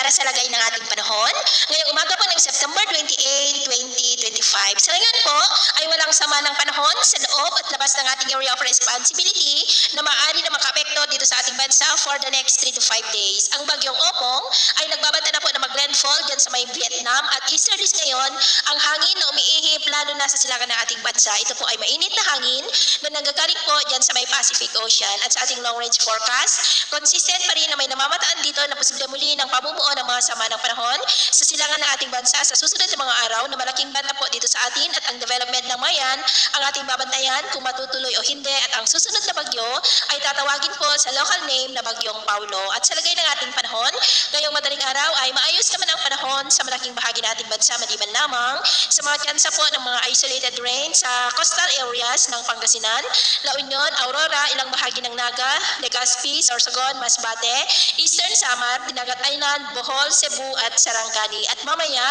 sa lagay ng ating panahon. Ngayong umaga po ng September 28, 2025. Sa ngayon po ay walang sama ng panahon sa loob at labas ng ating area of responsibility na maaari na makaapekto dito sa ating bansa for the next 3 to 5 days. Ang bagyong Opong ay nagbabanta na po na mag-landfall dyan sa may Vietnam at easterlies ngayon ang hangin na umiihip lalo na sa silangan ng ating bansa. Ito po ay mainit na hangin na nanggagaling po dyan sa may Pacific Ocean at sa ating long range forecast, consistent pa rin na may namamataan dito na posible muli ng pamumuo ng mga sama ng panahon sa silangan ng ating bansa sa susunod na mga araw na malaking banta po dito sa atin at ang development ng mayan ang ating babantayan kung matutuloy o hindi at ang susunod na bagyo ay tatawagin po sa local name na Bagyong Paulo. At sa lagay ng ating panahon, ngayong madaling araw ay maayos naman ang panahon sa malaking bahagi ng ating bansa maliban lamang sa mga tsansa po ng mga isolated rain sa coastal areas ng Pangasinan, La Union, Aurora, ilang bahagi ng Naga, Legazpi, Sorsogon, Masbate, Eastern Samar, Dinagat Island, Bohol, Cebu at Sarangani. At mamaya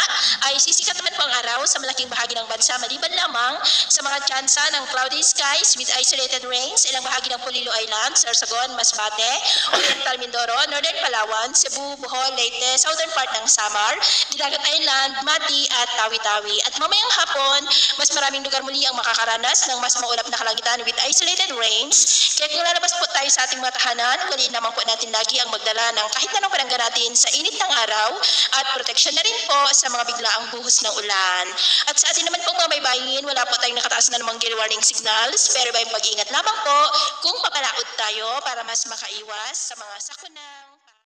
ay sisikat naman po ang araw sa malaking bahagi ng bansa maliban lamang sa mga tsansa ng cloudy skies with isolated rains, ilang bahagi ng Polillo Island, Sorsogon, Masbate, Oriental Mindoro, Northern Palawan, Cebu, Bohol, Leyte, southern part ng Samar, Dinagat Island, Mati at Tawi-Tawi. At mamayang hapon, mas maraming lugar muli ang makakaranas ng mas maulap na kalangitan with isolated rains. Kaya kung lalabas po tayo sa ating mga tahanan, ugaliin naman po natin lagi ang magdala ng kahit anong panangga natin sa init ng araw at proteksyon na rin po sa mga biglaang buhos ng ulan. At sa atin naman pong mga baybayin, wala po tayong nakataas na namang gale warning signals, pero ba yung pag-iingat lamang po kung papalaot tayo para mas makaiwas sa mga sakunang